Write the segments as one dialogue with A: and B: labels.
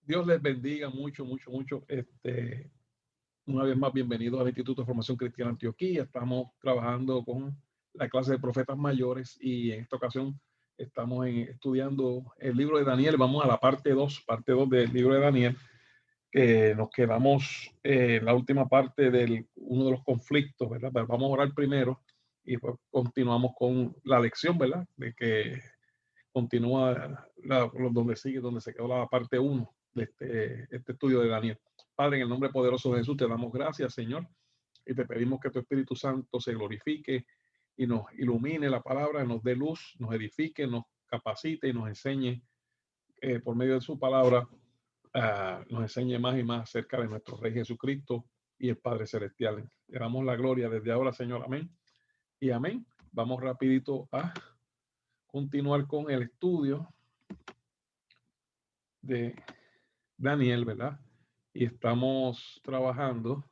A: Dios les bendiga mucho, mucho, mucho. Una vez más, bienvenidos al Instituto de Formación Cristiana Antioquía. Estamos trabajando con la clase de profetas mayores y en esta ocasión estamos estudiando el libro de Daniel. Vamos a la parte 2 del libro de Daniel. Nos quedamos en la última parte de uno de los conflictos, ¿verdad? Pero vamos a orar primero y pues continuamos con la lección, ¿verdad? De que continúa donde se quedó la parte 1 de este estudio de Daniel. Padre, en el nombre poderoso de Jesús, te damos gracias, Señor, y te pedimos que tu Espíritu Santo se glorifique y nos ilumine la palabra, nos dé luz, nos edifique, nos capacite y nos enseñe por medio de su palabra, nos enseñe más y más acerca de nuestro Rey Jesucristo y el Padre Celestial. Le damos la gloria desde ahora, Señor. Amén. Y amén. Vamos rapidito a continuar con el estudio de Daniel, ¿verdad? Y estamos trabajando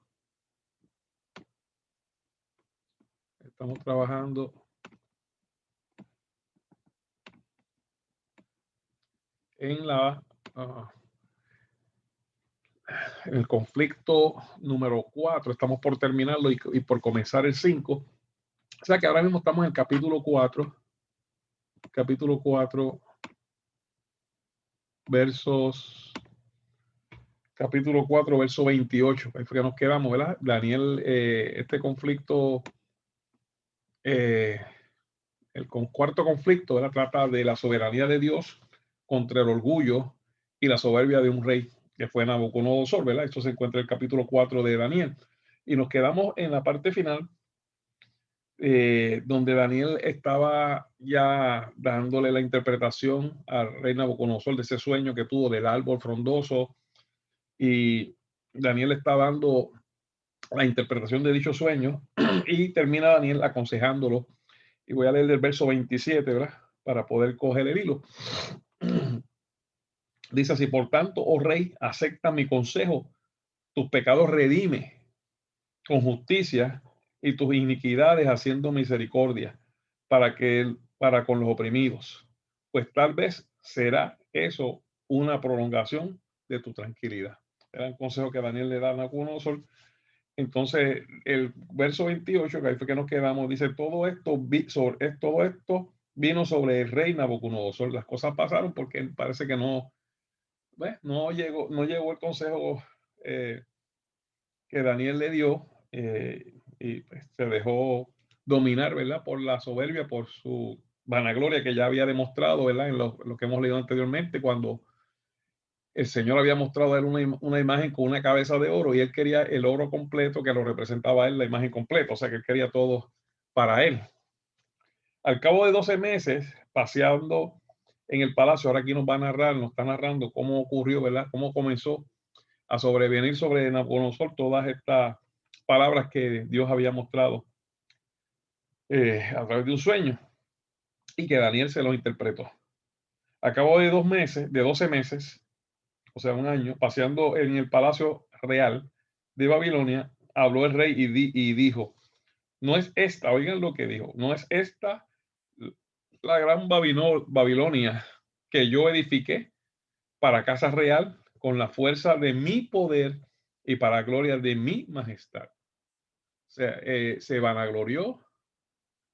A: en uh, el conflicto número 4. Estamos por terminarlo y por comenzar el 5. O sea que ahora mismo estamos en el capítulo 4, versos capítulo 4, verso 28. Ahí fue que nos quedamos, ¿verdad? Daniel, este conflicto, el cuarto conflicto, ¿verdad? Trata de la soberanía de Dios contra el orgullo y la soberbia de un rey que fue Nabucodonosor, ¿verdad? Esto se encuentra en el capítulo 4 de Daniel. Y nos quedamos en la parte final, donde Daniel estaba ya dándole la interpretación al rey Nabucodonosor de ese sueño que tuvo del árbol frondoso, y Daniel está dando la interpretación de dicho sueño y termina Daniel aconsejándolo. Y voy a leer del verso 27, ¿verdad? Para poder coger el hilo. Dice así: por tanto, oh rey, acepta mi consejo, tus pecados redime con justicia y tus iniquidades haciendo misericordia para con los oprimidos, pues tal vez será eso una prolongación de tu tranquilidad. Era el consejo que Daniel le da a Nabucodonosor. Entonces, el verso 28, que ahí fue que nos quedamos, dice: todo esto vino sobre el rey Nabucodonosor. Las cosas pasaron porque parece que no llegó el consejo que Daniel le dio, y pues, se dejó dominar, ¿verdad? Por la soberbia, por su vanagloria que ya había demostrado, ¿verdad? En lo que hemos leído anteriormente, cuando el Señor había mostrado a él una imagen con una cabeza de oro y él quería el oro completo que lo representaba a él, la imagen completa, o sea que él quería todo para él. Al cabo de 12 meses, paseando en el palacio, ahora aquí nos está narrando cómo ocurrió, ¿verdad? Cómo comenzó a sobrevenir sobre Nabucodonosor todas estas palabras que Dios había mostrado a través de un sueño y que Daniel se lo interpretó. A cabo de 2 meses, de 12 meses, o sea, un año, paseando en el palacio real de Babilonia, habló el rey y dijo: no es esta, oigan lo que dijo, no es esta la gran Babilonia que yo edifiqué para casa real con la fuerza de mi poder y para gloria de mi majestad. O sea, se vanaglorió,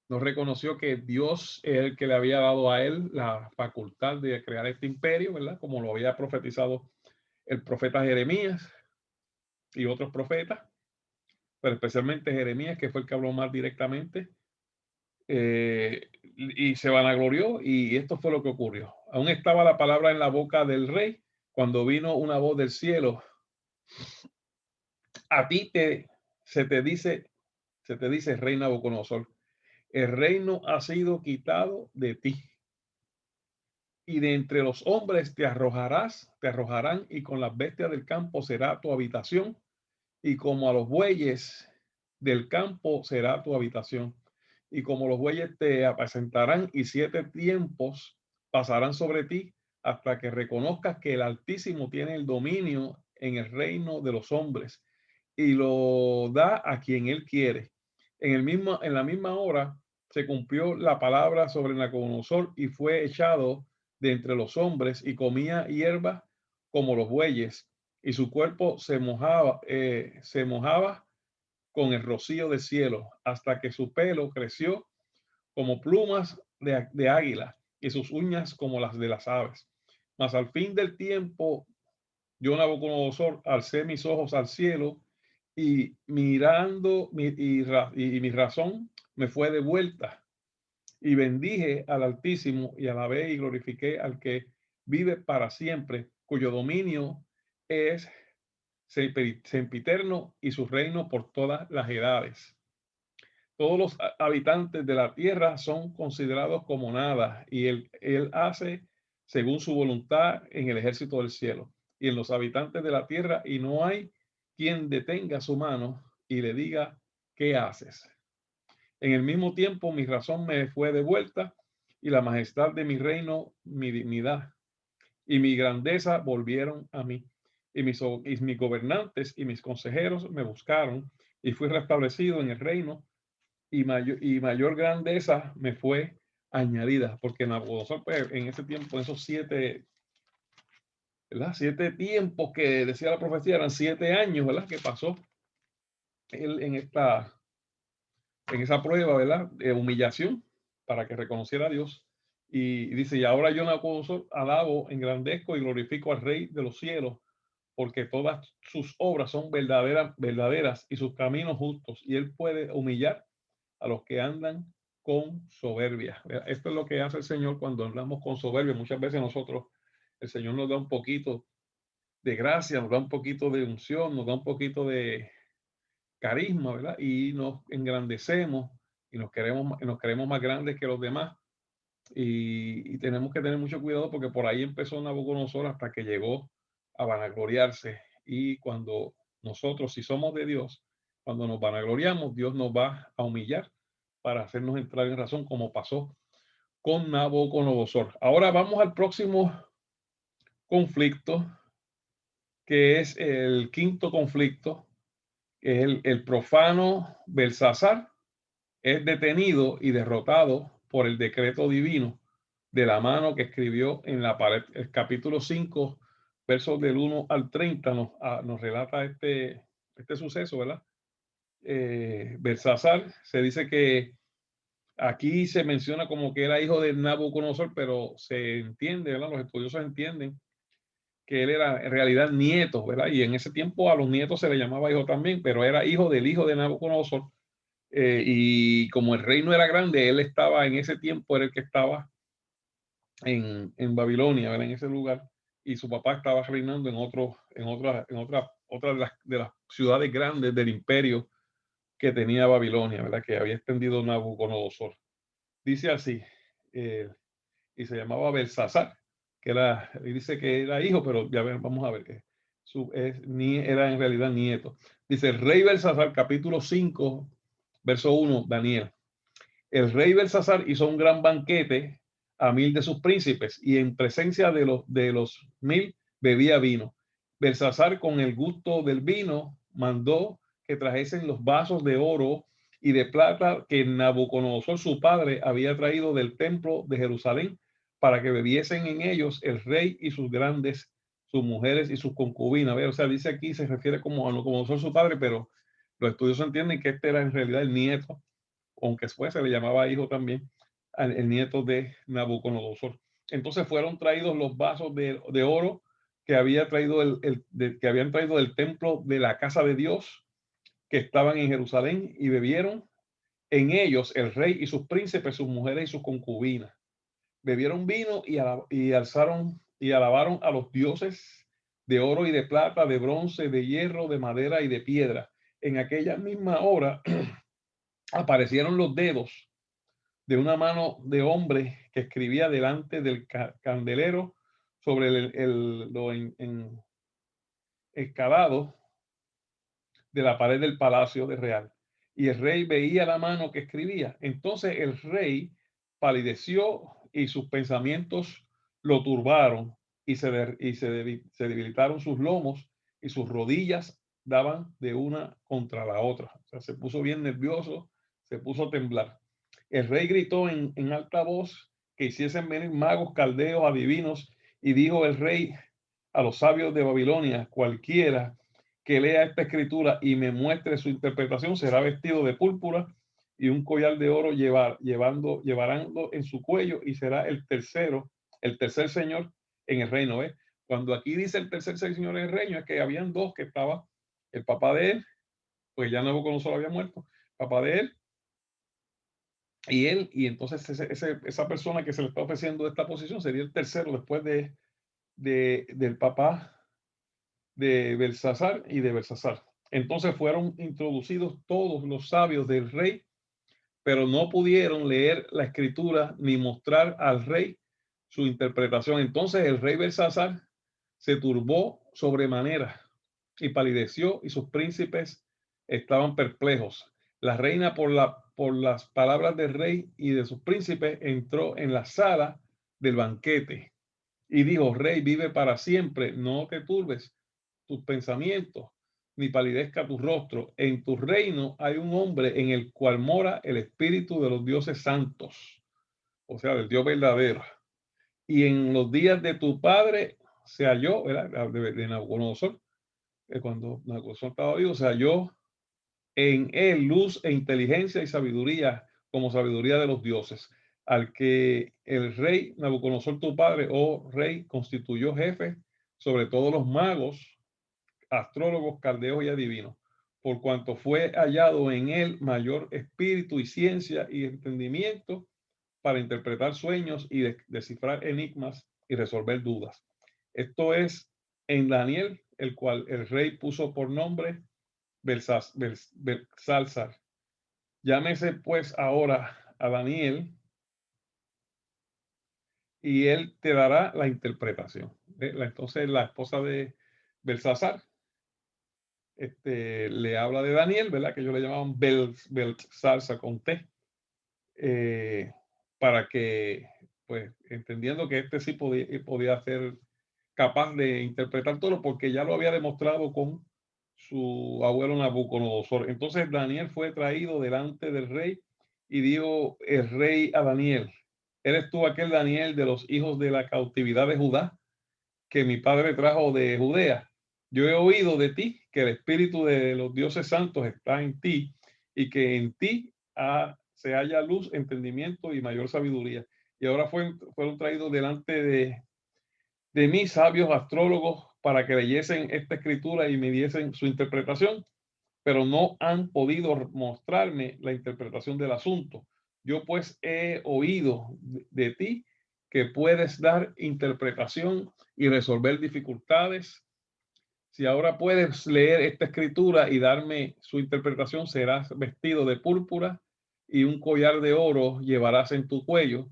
A: no reconoció que Dios es el que le había dado a él la facultad de crear este imperio, ¿verdad? Como lo había profetizado el profeta Jeremías y otros profetas, pero especialmente Jeremías, que fue el que habló más directamente, y se vanaglorió, y esto fue lo que ocurrió. Aún estaba la palabra en la boca del rey cuando vino una voz del cielo: a ti se te dice, rey Nabucodonosor, el reino ha sido quitado de ti, y de entre los hombres te arrojarán, y con las bestias del campo será tu habitación, y como a los bueyes del campo será tu habitación, y como los bueyes te apacentarán, y 7 tiempos pasarán sobre ti, hasta que reconozcas que el Altísimo tiene el dominio en el reino de los hombres, y lo da a quien él quiere. En la misma hora se cumplió la palabra sobre Nabucodonosor, y fue echado de entre los hombres, y comía hierba como los bueyes, y su cuerpo se mojaba con el rocío del cielo, hasta que su pelo creció como plumas de águila y sus uñas como las de las aves. Mas al fin del tiempo, yo, Nabucodonosor, alcé mis ojos al cielo y mirando y mi razón me fue de vuelta y bendije al Altísimo y alabé y glorifiqué al que vive para siempre, cuyo dominio es sempiterno y su reino por todas las edades. Todos los habitantes de la tierra son considerados como nada, y él hace según su voluntad en el ejército del cielo y en los habitantes de la tierra, y no hay quien detenga su mano y le diga, ¿qué haces? En el mismo tiempo mi razón me fue devuelta, y la majestad de mi reino, mi dignidad y mi grandeza volvieron a mí. Y mis gobernantes y mis consejeros me buscaron, y fui restablecido en el reino, y mayor grandeza me fue añadida, porque Nabucodonosor, pues, en ese tiempo, en esos 7, ¿verdad? 7 tiempos que decía la profecía, eran 7 años, ¿verdad? Que pasó él en esa prueba, ¿verdad? De humillación para que reconociera a Dios. Y dice, y ahora yo, Nabucodonosor, alabo, engrandezco y glorifico al Rey de los cielos, porque todas sus obras son verdaderas y sus caminos justos, y él puede humillar a los que andan con soberbia. Esto es lo que hace el Señor cuando andamos con soberbia. Muchas veces nosotros, el Señor nos da un poquito de gracia, nos da un poquito de unción, nos da un poquito de carisma, ¿verdad? Y nos engrandecemos y nos creemos más grandes que los demás. Y tenemos que tener mucho cuidado, porque por ahí empezó Nabucodonosor hasta que llegó a vanagloriarse. Y cuando nosotros, si somos de Dios, cuando nos vanagloriamos, Dios nos va a humillar para hacernos entrar en razón, como pasó con Nabucodonosor. Ahora vamos al próximo conflicto, que es el quinto conflicto, que es el profano Belsasar es detenido y derrotado por el decreto divino de la mano que escribió en la pared. El capítulo 5, versos del 1 al 30, nos relata este suceso, ¿verdad? Belsasar, se dice que aquí se menciona como que era hijo de Nabucodonosor, pero se entiende, ¿verdad? Los estudiosos entienden que él era en realidad nieto, ¿verdad? Y en ese tiempo a los nietos se le llamaba hijo también, pero era hijo del hijo de Nabucodonosor. Y como el reino era grande, él estaba en ese tiempo, era el que estaba en Babilonia, ¿verdad? En ese lugar, y su papá estaba reinando en otra de las ciudades grandes del imperio que tenía Babilonia, ¿verdad? Que había extendido Nabucodonosor. Dice así, eh, y se llamaba Belsasar, y dice que era hijo, pero ya ven, vamos a ver que era en realidad nieto. Dice el rey Belsasar, capítulo 5, verso 1, Daniel. El rey Belsasar hizo un gran banquete a 1000 de sus príncipes, y en presencia de los 1000 bebía vino. Belsasar, con el gusto del vino, mandó que trajesen los vasos de oro y de plata que Nabucodonosor, su padre, había traído del templo de Jerusalén, para que bebiesen en ellos el rey y sus grandes, sus mujeres y sus concubinas. O sea, dice aquí, se refiere como a Nabucodonosor, su padre, pero los estudiosos entienden que este era en realidad el nieto, aunque después se le llamaba hijo también, el nieto de Nabucodonosor. Entonces fueron traídos los vasos de oro que habían traído del templo de la casa de Dios, que estaban en Jerusalén, y bebieron en ellos el rey y sus príncipes, sus mujeres y sus concubinas. Bebieron vino y alzaron y alabaron a los dioses de oro y de plata, de bronce, de hierro, de madera y de piedra. En aquella misma hora aparecieron los dedos de una mano de hombre que escribía delante del candelero sobre lo escalado de la pared del palacio de real. Y el rey veía la mano que escribía. Entonces el rey palideció, y sus pensamientos lo turbaron, y se debilitaron sus lomos, y sus rodillas daban de una contra la otra. O sea, se puso bien nervioso, se puso a temblar. El rey gritó en alta voz que hiciesen venir magos, caldeos, adivinos, y dijo el rey a los sabios de Babilonia, cualquiera que lea esta escritura y me muestre su interpretación será vestido de púrpura y un collar de oro llevarán en su cuello y será el tercer señor en el reino. ¿Eh? Cuando aquí dice el tercer señor en el reino, es que habían dos, que estaba el papá de él, pues ya Nabucodonosor había muerto, papá de él, y entonces esa persona que se le está ofreciendo esta posición sería el tercero después del papá de Belsasar y de Belsasar. Entonces fueron introducidos todos los sabios del rey, pero no pudieron leer la escritura ni mostrar al rey su interpretación. Entonces el rey Belsasar se turbó sobremanera y palideció, y sus príncipes estaban perplejos. La reina, por las palabras del rey y de sus príncipes, entró en la sala del banquete y dijo: Rey, vive para siempre, no te turbes tus pensamientos, ni palidezca tu rostro. En tu reino hay un hombre en el cual mora el espíritu de los dioses santos, o sea, del Dios verdadero. Y en los días de tu padre se halló, de Nabucodonosor, cuando Nabucodonosor estaba vivo, se halló en él luz e inteligencia y sabiduría, como sabiduría de los dioses, al que el rey Nabucodonosor tu padre, oh rey, constituyó jefe sobre todos los magos, astrólogos, caldeos y adivinos, por cuanto fue hallado en él mayor espíritu y ciencia y entendimiento para interpretar sueños y descifrar enigmas y resolver dudas. Esto es en Daniel, el cual el rey puso por nombre Belsasar. Llámese pues ahora a Daniel y él te dará la interpretación. Entonces la esposa de Belsasar le habla de Daniel, ¿verdad? Que ellos le llamaban Belsasar con T, para que, pues, entendiendo que sí podía ser capaz de interpretar todo, porque ya lo había demostrado con su abuelo Nabucodonosor. Entonces Daniel fue traído delante del rey y dijo el rey a Daniel: ¿Eres tú aquel Daniel de los hijos de la cautividad de Judá, que mi padre trajo de Judea? Yo he oído de ti que el espíritu de los dioses santos está en ti y que en ti se halla luz, entendimiento y mayor sabiduría. Y ahora fueron traídos delante de mí sabios astrólogos para que leyesen esta escritura y me diesen su interpretación, pero no han podido mostrarme la interpretación del asunto. Yo pues he oído de ti que puedes dar interpretación y resolver dificultades. Si ahora puedes leer esta escritura y darme su interpretación, serás vestido de púrpura y un collar de oro llevarás en tu cuello,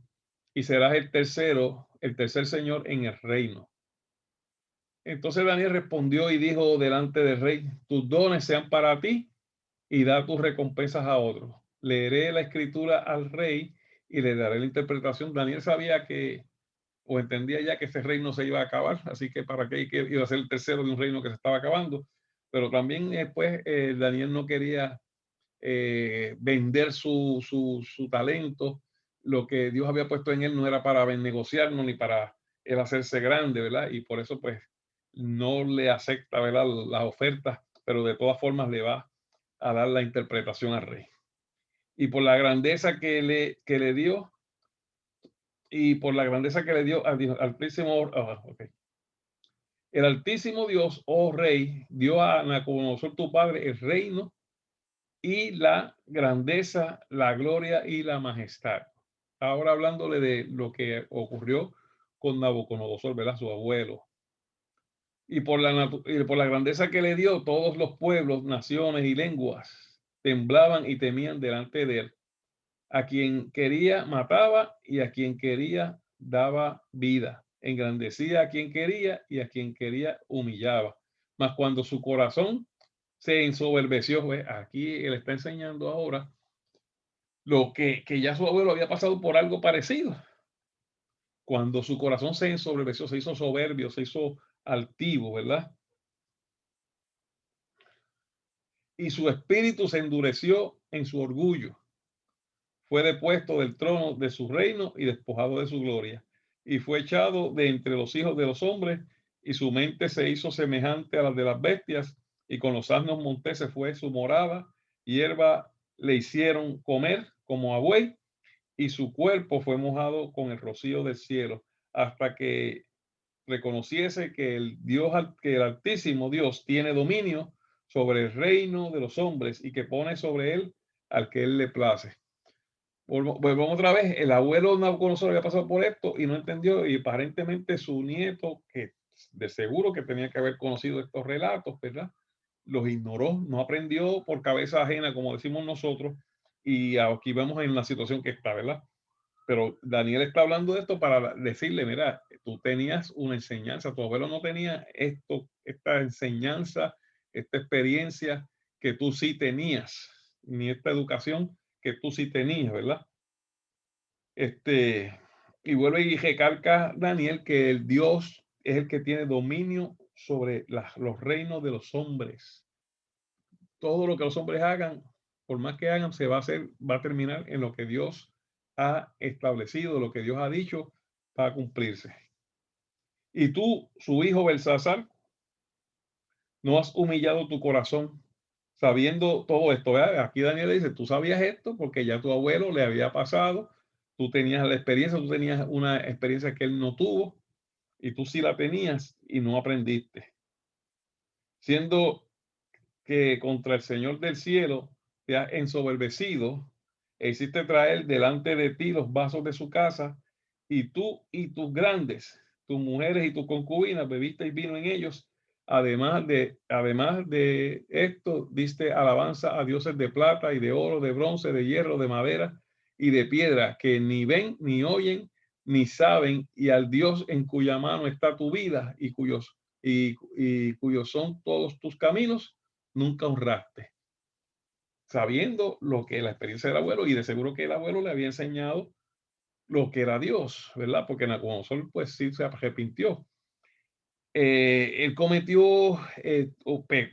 A: y serás el tercer señor en el reino. Entonces Daniel respondió y dijo delante del rey: tus dones sean para ti y da tus recompensas a otros. Leeré la escritura al rey y le daré la interpretación. Daniel sabía o entendía ya que ese reino se iba a acabar, así que para qué iba a ser el tercero de un reino que se estaba acabando. Pero también Daniel no quería vender su talento. Lo que Dios había puesto en él no era para negociarlo ni para él hacerse grande, ¿verdad? Y por eso pues no le acepta, ¿verdad?, las ofertas, pero de todas formas le va a dar la interpretación al rey. Y por la grandeza que le dio, y por la grandeza que le dio al Altísimo, el Altísimo Dios, oh rey, dio a Nabucodonosor tu padre el reino y la grandeza, la gloria y la majestad. Ahora hablándole de lo que ocurrió con Nabucodonosor, ¿verdad?, su abuelo. Y por la grandeza que le dio, todos los pueblos, naciones y lenguas temblaban y temían delante de él. A quien quería mataba y a quien quería daba vida. Engrandecía a quien quería y a quien quería humillaba. Mas cuando su corazón se ensoberbeció, aquí él está enseñando ahora lo que ya su abuelo había pasado por algo parecido. Cuando su corazón se ensoberbeció, se hizo soberbio, se hizo altivo, ¿verdad? Y su espíritu se endureció en su orgullo. Fue depuesto del trono de su reino y despojado de su gloria, y fue echado de entre los hijos de los hombres, y su mente se hizo semejante a la de las bestias, y con los asnos monteses fue su morada, hierba le hicieron comer como a buey, y su cuerpo fue mojado con el rocío del cielo, hasta que reconociese que que el Altísimo Dios tiene dominio sobre el reino de los hombres y que pone sobre él al que él le place. Volvamos otra vez, el abuelo Nabucodonosor había pasado por esto y no entendió, y aparentemente su nieto, que de seguro que tenía que haber conocido estos relatos, ¿verdad? Los ignoró, no aprendió por cabeza ajena, como decimos nosotros, y aquí vemos en la situación que está, ¿verdad? Pero Daniel está hablando de esto para decirle, mira, tú tenías una enseñanza, tu abuelo no tenía esta enseñanza, esta experiencia que tú sí tenías, ni esta educación que tú sí tenías, ¿verdad? Y vuelve y recalca Daniel que el Dios es el que tiene dominio sobre los reinos de los hombres. Todo lo que los hombres hagan, por más que hagan, se va a hacer, va a terminar en lo que Dios ha establecido, lo que Dios ha dicho, va a cumplirse. Y tú, su hijo Belsasar, no has humillado tu corazón sabiendo todo esto. ¿Verdad? Aquí Daniel dice, tú sabías esto porque ya tu abuelo le había pasado, tú tenías la experiencia, tú tenías una experiencia que él no tuvo y tú sí la tenías y no aprendiste. Siendo que contra el Señor del cielo te has ensoberbecido e hiciste traer delante de ti los vasos de su casa, y tú y tus grandes, tus mujeres y tus concubinas bebisteis vino en ellos. Además de esto, diste alabanza a dioses de plata y de oro, de bronce, de hierro, de madera y de piedra, que ni ven, ni oyen, ni saben, y al Dios en cuya mano está tu vida y cuyos son todos tus caminos, nunca honraste, sabiendo lo que la experiencia del abuelo, y de seguro que el abuelo le había enseñado lo que era Dios, ¿verdad? Porque Nabucodonosor pues sí se arrepintió. Él cometió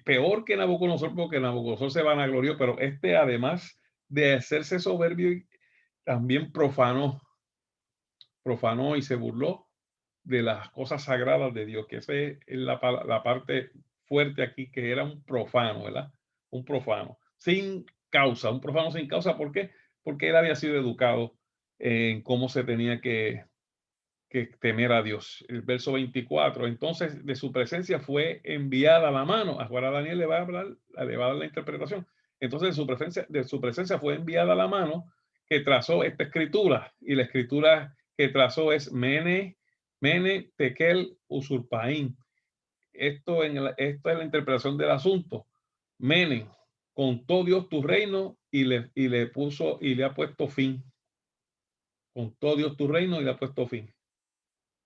A: peor que Nabucodonosor, porque Nabucodonosor se vanaglorió, pero además de hacerse soberbio, también profanó y se burló de las cosas sagradas de Dios, que esa es la parte fuerte aquí, que era un profano, ¿verdad? Un profano, sin causa, un profano sin causa. ¿Por qué? Porque él había sido educado en cómo se tenía que temer a Dios. El verso 24, entonces de su presencia fue enviada la mano. Ahora Daniel le va a hablar, le va a dar la interpretación. Entonces de su presencia fue enviada la mano que trazó esta escritura, y la escritura que trazó es Mene, Tekel, Usurpaín. Esto es la interpretación del asunto. Mene, contó Dios tu reino y le ha puesto fin. Contó Dios tu reino y le ha puesto fin.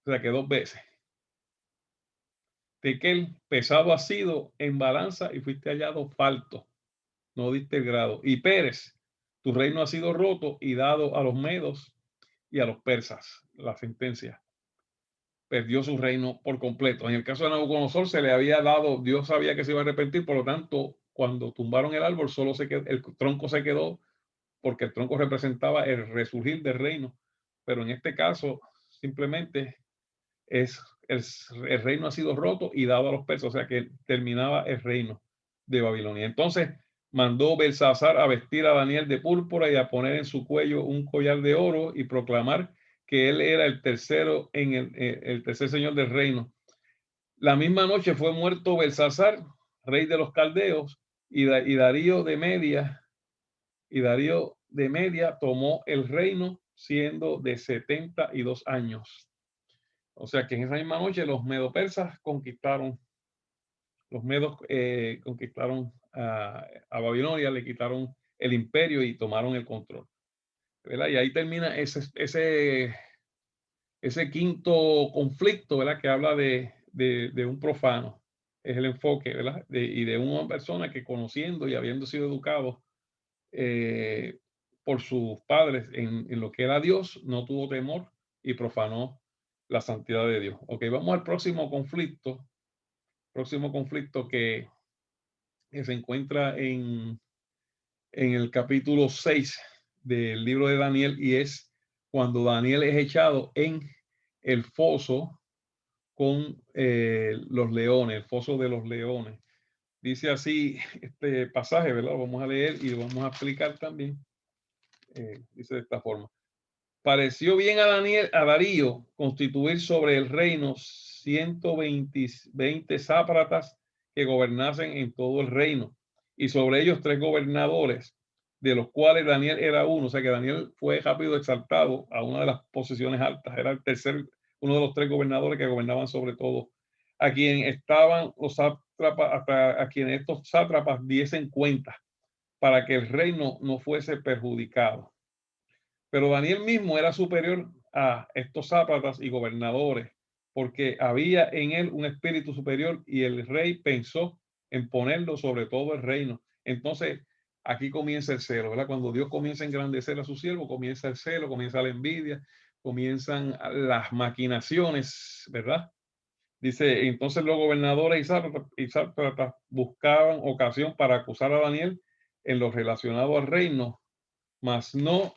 A: O sea que dos veces. Tekel, pesado has sido en balanza y fuiste hallado falto, no diste el grado. Y Pérez, tu reino ha sido roto y dado a los medos y a los persas. La sentencia. Perdió su reino por completo. En el caso de Nabucodonosor se le había dado, Dios sabía que se iba a arrepentir, por lo tanto, cuando tumbaron el árbol, solo el tronco se quedó, porque el tronco representaba el resurgir del reino. Pero en este caso, simplemente es el reino ha sido roto y dado a los persas, o sea que terminaba el reino de Babilonia. Entonces mandó Belsasar a vestir a Daniel de púrpura y a poner en su cuello un collar de oro y proclamar que él era el tercero el tercer señor del reino. La misma noche fue muerto Belsasar, rey de los caldeos, y Darío de Media tomó el reino siendo de 72 años. O sea que en esa misma noche los medo-persas conquistaron a Babilonia, le quitaron el imperio y tomaron el control, ¿verdad? Y ahí termina ese quinto conflicto, ¿verdad? Que habla de un profano. Es el enfoque, ¿verdad? Y de una persona que, conociendo y habiendo sido educado por sus padres en lo que era Dios, no tuvo temor y profanó la santidad de Dios. Ok, vamos al próximo conflicto que se encuentra en el capítulo 6 del libro de Daniel, y es cuando Daniel es echado en el foso con los leones, el foso de los leones. Dice así este pasaje, ¿verdad? Vamos a leer y lo vamos a explicar también. Dice de esta forma. Pareció bien a Darío constituir sobre el reino 120 sátrapas que gobernasen en todo el reino, y sobre ellos 3 gobernadores, de los cuales Daniel era uno. O sea que Daniel fue rápido exaltado a una de las posiciones altas, era el tercer, uno de los 3 gobernadores que gobernaban sobre todo, a quien estaban los sátrapas, hasta a quienes estos sátrapas diesen cuenta, para que el reino no fuese perjudicado. Pero Daniel mismo era superior a estos sátrapas y gobernadores, porque había en él un espíritu superior, y el rey pensó en ponerlo sobre todo el reino. Entonces, aquí comienza el celo, ¿verdad? Cuando Dios comienza a engrandecer a su siervo, comienza el celo, comienza la envidia, comienzan las maquinaciones, ¿verdad? Dice, entonces los gobernadores y sátrapas buscaban ocasión para acusar a Daniel en lo relacionado al reino, mas no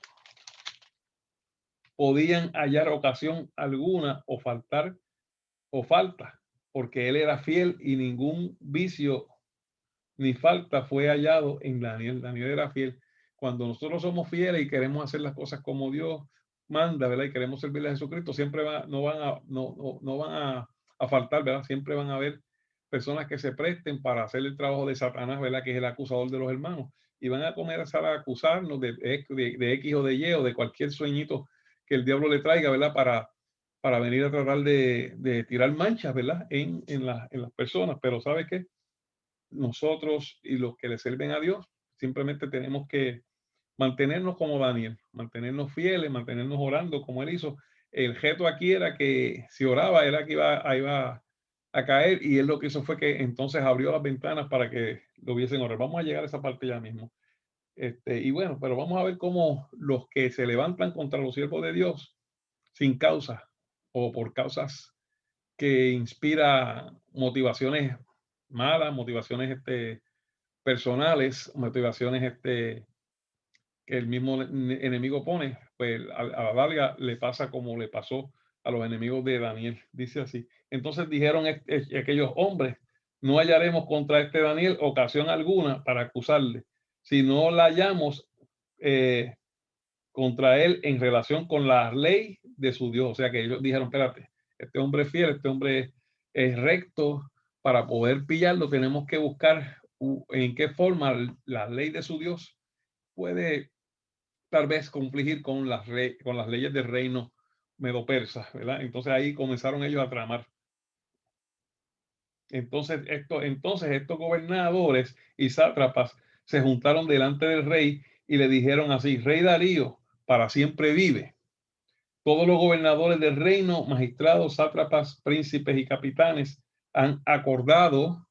A: podían hallar ocasión alguna o falta, porque él era fiel y ningún vicio ni falta fue hallado en Daniel. Daniel era fiel. Cuando nosotros somos fieles y queremos hacer las cosas como Dios manda, ¿verdad? Y queremos servirle a Jesucristo, siempre no van a faltar, ¿verdad? Siempre van a haber personas que se presten para hacer el trabajo de Satanás, ¿verdad? Que es el acusador de los hermanos. Y van a comenzar a acusarnos de X o de Y o de cualquier sueñito que el diablo le traiga, ¿verdad? Para venir a tratar de tirar manchas, ¿verdad? En las personas. Pero ¿sabes qué? Nosotros y los que le sirven a Dios, simplemente tenemos que mantenernos como Daniel, mantenernos fieles, mantenernos orando como él hizo. El reto aquí era que si oraba, era que iba a caer, y él lo que hizo fue que entonces abrió las ventanas para que lo viesen orar. Vamos a llegar a esa parte ya mismo. Y bueno, pero vamos a ver cómo los que se levantan contra los siervos de Dios sin causa o por causas que inspira motivaciones malas, motivaciones personales, motivaciones que el mismo enemigo pone, pues a la larga le pasa como le pasó a los enemigos de Daniel. Dice así. Entonces dijeron aquellos hombres, no hallaremos contra este Daniel ocasión alguna para acusarle, si no la hallamos eh, contra él en relación con la ley de su Dios. O sea que ellos dijeron, espérate, este hombre es fiel, este hombre es recto, para poder pillarlo tenemos que buscar en qué forma la ley de su Dios puede tal vez cumplir con con las leyes del reino medo-persa, ¿verdad? Entonces ahí comenzaron ellos a tramar. Entonces estos gobernadores y sátrapas se juntaron delante del rey y le dijeron así: Rey Darío, para siempre vive. Todos los gobernadores del reino, magistrados, sátrapas, príncipes y capitanes han acordado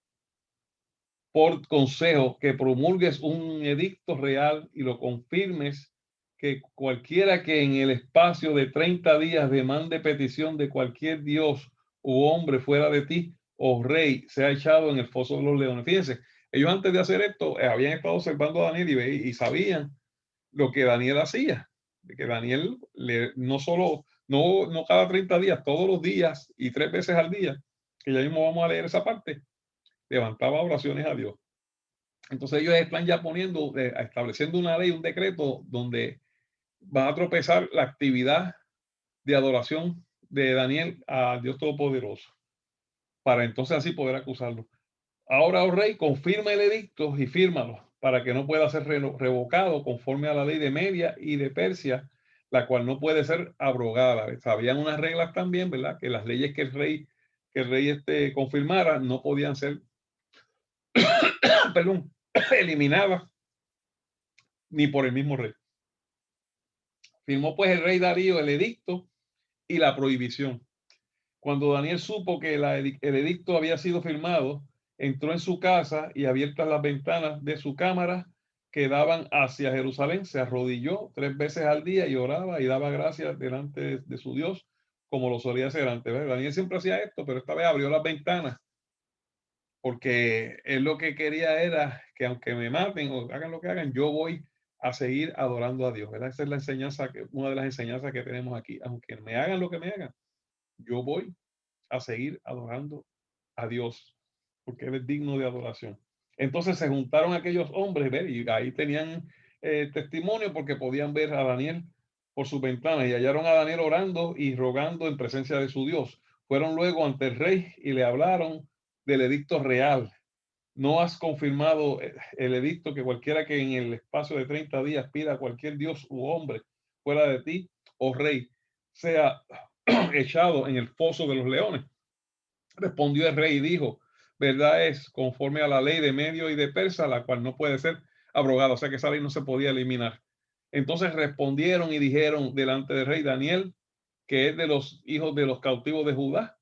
A: por consejo que promulgues un edicto real y lo confirmes, que cualquiera que en el espacio de 30 días demande petición de cualquier dios u hombre fuera de ti, oh rey, sea echado en el foso de los leones. Fíjense, ellos antes de hacer esto habían estado observando a Daniel y sabían lo que Daniel hacía, de que Daniel no solo, no cada 30 días, todos los días y 3 veces al día, que ya mismo vamos a leer esa parte, levantaba oraciones a Dios. Entonces ellos están ya poniendo, estableciendo una ley, un decreto donde va a tropezar la actividad de adoración de Daniel a Dios Todopoderoso, para entonces así poder acusarlo. Ahora, oh rey, confirma el edicto y fírmalo, para que no pueda ser revocado conforme a la ley de Media y de Persia, la cual no puede ser abrogada. Habían unas reglas también, ¿verdad? Que las leyes que el rey confirmara no podían ser, perdón, eliminadas ni por el mismo rey. Firmó pues el rey Darío el edicto y la prohibición. Cuando Daniel supo que el edicto había sido firmado, entró en su casa y, abiertas las ventanas de su cámara que daban hacia Jerusalén, se arrodilló 3 veces al día y oraba y daba gracias delante de su Dios, como lo solía hacer antes. ¿Ves? Daniel siempre hacía esto, pero esta vez abrió las ventanas, porque él lo que quería era que, aunque me maten o hagan lo que hagan, yo voy a seguir adorando a Dios. ¿Verdad? Esa es la enseñanza, una de las enseñanzas que tenemos aquí. Aunque me hagan lo que me hagan, yo voy a seguir adorando a Dios, porque Él es digno de adoración. Entonces se juntaron aquellos hombres, ¿ver? Y ahí tenían testimonio porque podían ver a Daniel por sus ventanas y hallaron a Daniel orando y rogando en presencia de su Dios. Fueron luego ante el rey y le hablaron del edicto real. No has confirmado el edicto que cualquiera que en el espacio de 30 días pida a cualquier dios u hombre fuera de ti, oh rey, sea echado en el foso de los leones. Respondió el rey y dijo, verdad es, conforme a la ley de Medio y de Persa, la cual no puede ser abrogada, o sea que esa ley no se podía eliminar. Entonces respondieron y dijeron delante del rey Daniel, que es de los hijos de los cautivos de Judá,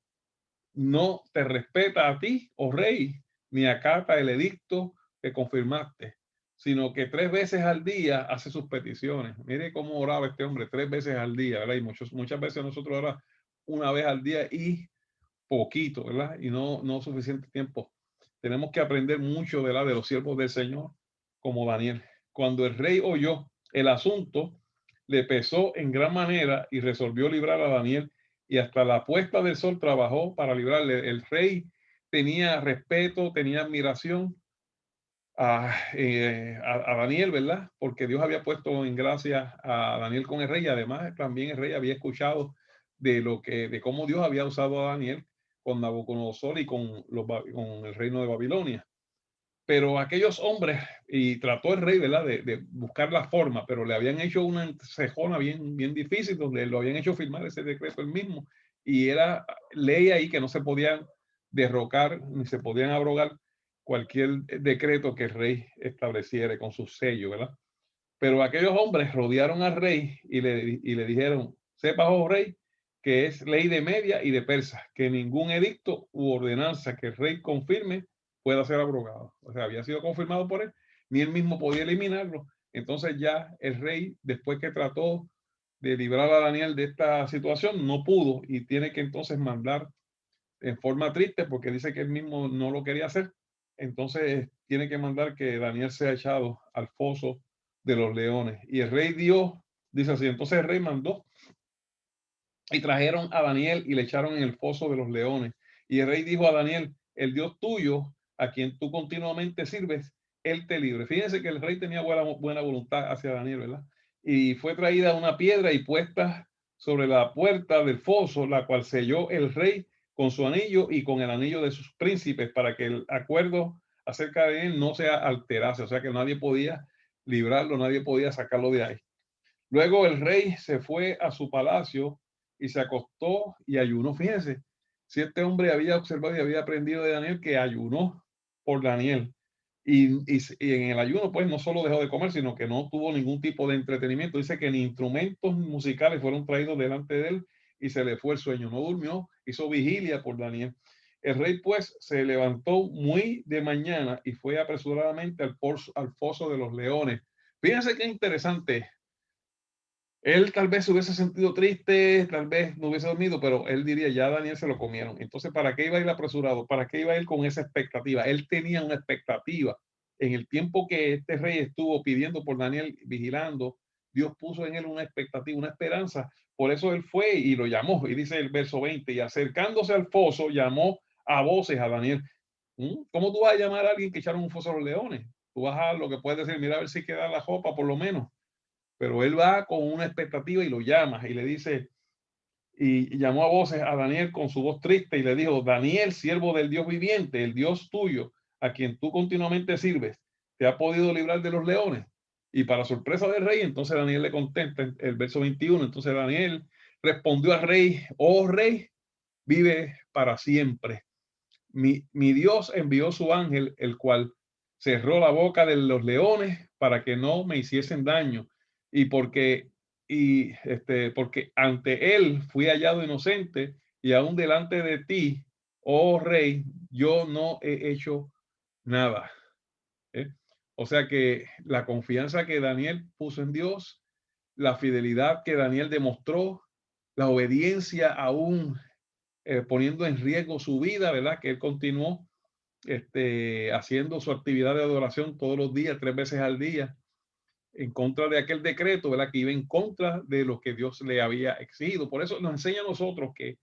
A: no te respeta a ti, oh rey, ni acata el edicto que confirmaste, sino que 3 veces al día hace sus peticiones. Mire cómo oraba este hombre 3 veces al día, ¿verdad? Y muchas veces nosotros oramos una vez al día y poquito, ¿verdad? Y no suficiente tiempo. Tenemos que aprender mucho de los siervos del Señor, como Daniel. Cuando el rey oyó el asunto, le pesó en gran manera y resolvió librar a Daniel. Y hasta la puesta del sol trabajó para librarle. El rey tenía respeto, tenía admiración a Daniel, ¿verdad? Porque Dios había puesto en gracia a Daniel con el rey. Y además también el rey había escuchado de cómo Dios había usado a Daniel con Nabucodonosor y con el reino de Babilonia. Pero aquellos hombres, y trató el rey, ¿verdad?, de buscar la forma, pero le habían hecho una cejona bien difícil, donde lo habían hecho firmar ese decreto él mismo, y era ley ahí que no se podían derrocar ni se podían abrogar cualquier decreto que el rey estableciera con su sello, ¿verdad? Pero aquellos hombres rodearon al rey y le dijeron, sepa, oh rey, que es ley de Media y de Persa, que ningún edicto u ordenanza que el rey confirme pueda ser abrogado. O sea, había sido confirmado por él, ni él mismo podía eliminarlo. Entonces ya el rey, después que trató de librar a Daniel de esta situación, no pudo y tiene que entonces mandar en forma triste porque dice que él mismo no lo quería hacer. Entonces tiene que mandar que Daniel sea echado al foso de los leones. Y el rey dio, dice así, entonces el rey mandó y trajeron a Daniel y le echaron en el foso de los leones. Y el rey dijo a Daniel, el Dios tuyo, a quien tú continuamente sirves, él te libre. Fíjense que el rey tenía buena voluntad hacia Daniel, ¿verdad? Y fue traída una piedra y puesta sobre la puerta del foso, la cual selló el rey con su anillo y con el anillo de sus príncipes, para que el acuerdo acerca de él no se alterase, o sea que nadie podía librarlo, nadie podía sacarlo de ahí. Luego el rey se fue a su palacio y se acostó y ayunó. Fíjense, si este hombre había observado y había aprendido de Daniel que ayunó por Daniel. Y en el ayuno, pues no solo dejó de comer, sino que no tuvo ningún tipo de entretenimiento. Dice que ni instrumentos musicales fueron traídos delante de él y se le fue el sueño. No durmió, hizo vigilia por Daniel. El rey, pues, se levantó muy de mañana y fue apresuradamente al foso de los leones. Fíjense qué interesante. Él tal vez se hubiese sentido triste, tal vez no hubiese dormido, pero él diría, ya Daniel se lo comieron. Entonces, ¿para qué iba a ir apresurado? ¿Para qué iba a ir con esa expectativa? Él tenía una expectativa. En el tiempo que este rey estuvo pidiendo por Daniel, vigilando, Dios puso en él una expectativa, una esperanza. Por eso él fue y lo llamó. Y dice el verso 20, y acercándose al foso, llamó a voces a Daniel. ¿Cómo tú vas a llamar a alguien que echaron un foso a los leones? Tú vas a lo que puedes decir, mira a ver si queda la jopa por lo menos, pero él va con una expectativa y lo llama y le dice, y llamó a voces a Daniel con su voz triste y le dijo, Daniel, siervo del Dios viviente, el Dios tuyo, a quien tú continuamente sirves, ¿te ha podido librar de los leones? Y para sorpresa del rey, entonces Daniel le contesta el verso 21, entonces Daniel respondió al rey, oh rey, vive para siempre. Mi Dios envió su ángel, el cual cerró la boca de los leones para que no me hiciesen daño. Y porque ante él fui hallado inocente y aún delante de ti, oh rey, yo no he hecho nada. ¿Eh? O sea que la confianza que Daniel puso en Dios, la fidelidad que Daniel demostró, la obediencia aún poniendo en riesgo su vida, ¿verdad? Que él continuó haciendo su actividad de adoración todos los días, 3 veces al día, en contra de aquel decreto, ¿verdad? Que iba en contra de lo que Dios le había exigido. Por eso nos enseña a nosotros que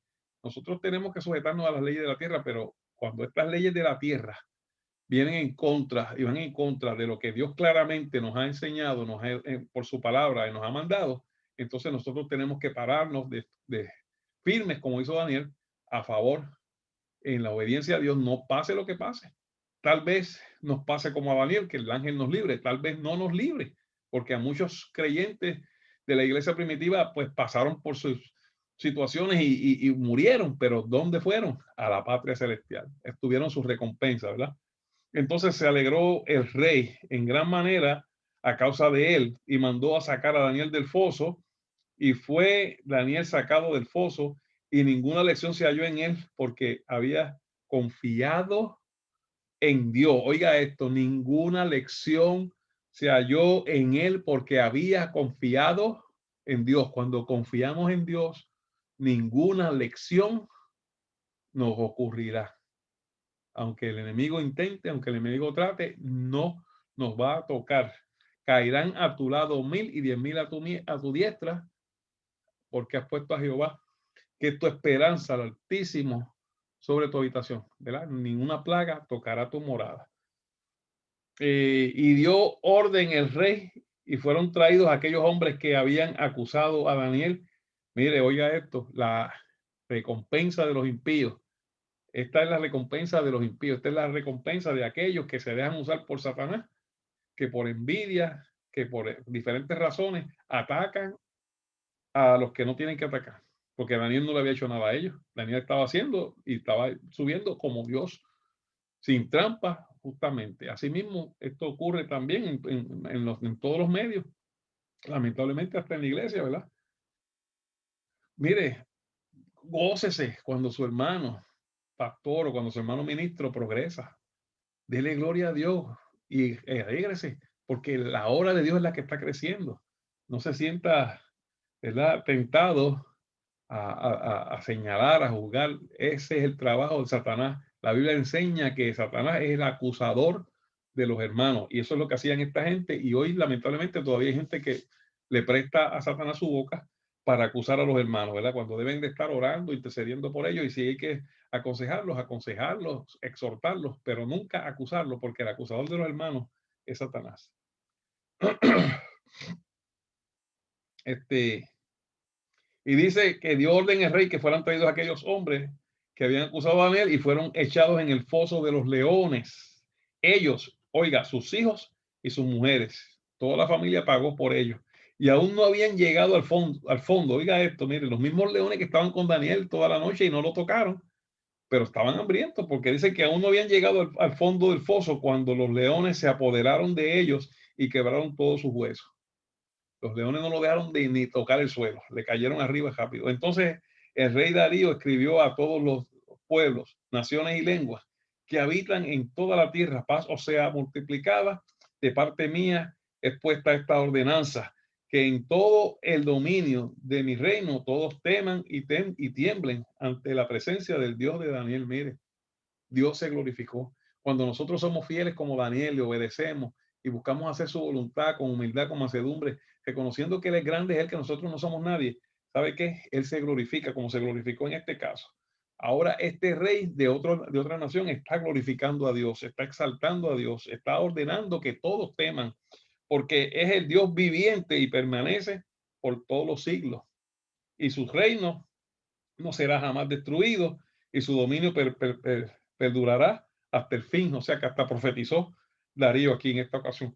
A: nosotros tenemos que sujetarnos a las leyes de la tierra, pero cuando estas leyes de la tierra vienen en contra y van en contra de lo que Dios claramente nos ha enseñado, por su palabra y nos ha mandado, entonces nosotros tenemos que pararnos de firmes, como hizo Daniel, a favor en la obediencia a Dios, no pase lo que pase. Tal vez nos pase como a Daniel, que el ángel nos libre, tal vez no nos libre, porque a muchos creyentes de la iglesia primitiva pues pasaron por sus situaciones y murieron, pero ¿dónde fueron? A la patria celestial, estuvieron su recompensa, ¿verdad? Entonces se alegró el rey en gran manera a causa de él y mandó a sacar a Daniel del foso, y fue Daniel sacado del foso y ninguna lección se halló en él porque había confiado en Dios. Oiga esto, ninguna lección se halló en él porque había confiado en Dios. Cuando confiamos en Dios, ninguna lección nos ocurrirá. Aunque el enemigo intente, aunque el enemigo trate, no nos va a tocar. Caerán a tu lado 1000 y 10.000 a tu diestra, porque has puesto a Jehová, que es tu esperanza, al Altísimo, sobre tu habitación, ¿verdad? Ninguna plaga tocará tu morada. Y dio orden el rey y fueron traídos aquellos hombres que habían acusado a Daniel. Mire, oiga esto, la recompensa de los impíos. Esta es la recompensa de los impíos. Esta es la recompensa de aquellos que se dejan usar por Satanás, que por envidia, que por diferentes razones atacan a los que no tienen que atacar. Porque Daniel no le había hecho nada a ellos. Daniel estaba haciendo y estaba subiendo como Dios, sin trampa, justamente. Asimismo, esto ocurre también en todos los medios, lamentablemente hasta en la iglesia, ¿verdad? Mire, gócese cuando su hermano pastor o cuando su hermano ministro progresa. Dele gloria a Dios y alégrese, porque la obra de Dios es la que está creciendo. No se sienta, ¿verdad?, tentado a señalar, a juzgar. Ese es el trabajo de Satanás. La Biblia enseña que Satanás es el acusador de los hermanos, y eso es lo que hacían esta gente, y hoy lamentablemente todavía hay gente que le presta a Satanás su boca para acusar a los hermanos, ¿verdad? Cuando deben de estar orando, intercediendo por ellos, y si hay que aconsejarlos, exhortarlos, pero nunca acusarlos, porque el acusador de los hermanos es Satanás. Y dice que dio orden el rey que fueran traídos aquellos hombres que habían acusado a Daniel y fueron echados en el foso de los leones. Ellos, oiga, sus hijos y sus mujeres, toda la familia pagó por ellos. Y aún no habían llegado al fondo. Oiga esto, miren, los mismos leones que estaban con Daniel toda la noche y no lo tocaron, pero estaban hambrientos, porque dice que aún no habían llegado al fondo del foso cuando los leones se apoderaron de ellos y quebraron todos sus huesos. Los leones no lo dejaron ni tocar el suelo, le cayeron arriba rápido. Entonces el rey Darío escribió a todos los pueblos, naciones y lenguas que habitan en toda la tierra, paz o sea multiplicada, de parte mía es puesta esta ordenanza, que en todo el dominio de mi reino todos teman y tiemblen ante la presencia del Dios de Daniel. Mire, Dios se glorificó. Cuando nosotros somos fieles como Daniel, le obedecemos y buscamos hacer su voluntad con humildad, con mansedumbre, reconociendo que Él es grande, es Él, que nosotros no somos nadie. ¿Sabe qué? Él se glorifica como se glorificó en este caso. Ahora este rey de otra nación está glorificando a Dios, está exaltando a Dios, está ordenando que todos teman, porque es el Dios viviente y permanece por todos los siglos. Y su reino no será jamás destruido y su dominio perdurará hasta el fin. O sea que hasta profetizó Darío aquí en esta ocasión.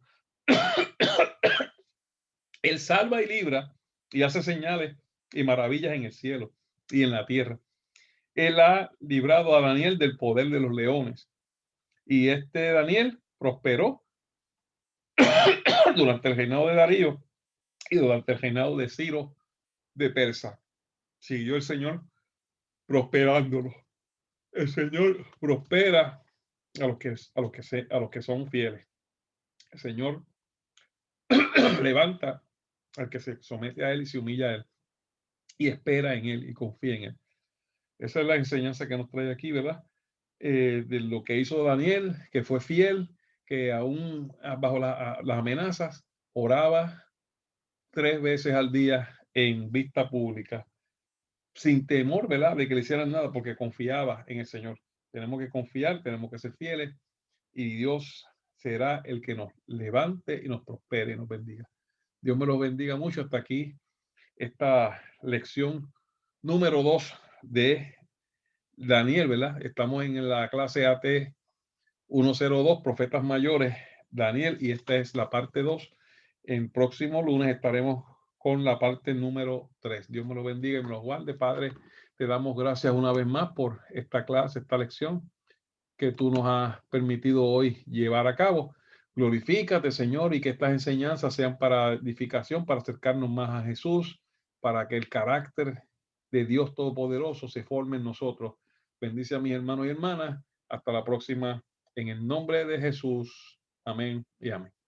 A: Él salva y libra y hace señales y maravillas en el cielo y en la tierra. Él ha librado a Daniel del poder de los leones. Y este Daniel prosperó durante el reinado de Darío y durante el reinado de Ciro de Persa. Siguió el Señor prosperándolo. El Señor prospera a los que son fieles. El Señor levanta al que se somete a Él y se humilla a Él y espera en Él y confía en Él. Esa es la enseñanza que nos trae aquí, ¿verdad? De lo que hizo Daniel, que fue fiel, que aún bajo las amenazas oraba 3 veces al día en vista pública. sin temor, ¿verdad?, de que le hicieran nada, porque confiaba en el Señor. Tenemos que confiar, tenemos que ser fieles y Dios será el que nos levante y nos prospere y nos bendiga. Dios me los bendiga mucho. Hasta aquí esta lección número 2 de Daniel, ¿verdad? Estamos en la clase AT 102, Profetas Mayores, Daniel, y esta es la parte 2. En próximo lunes estaremos con la parte número 3. Dios me lo bendiga y me lo guarde. Padre, te damos gracias una vez más por esta clase, esta lección que tú nos has permitido hoy llevar a cabo. Glorifícate, Señor, y que estas enseñanzas sean para edificación, para acercarnos más a Jesús, para que el carácter de Dios Todopoderoso se forme en nosotros. Bendice a mis hermanos y hermanas. Hasta la próxima. En el nombre de Jesús. Amén y amén.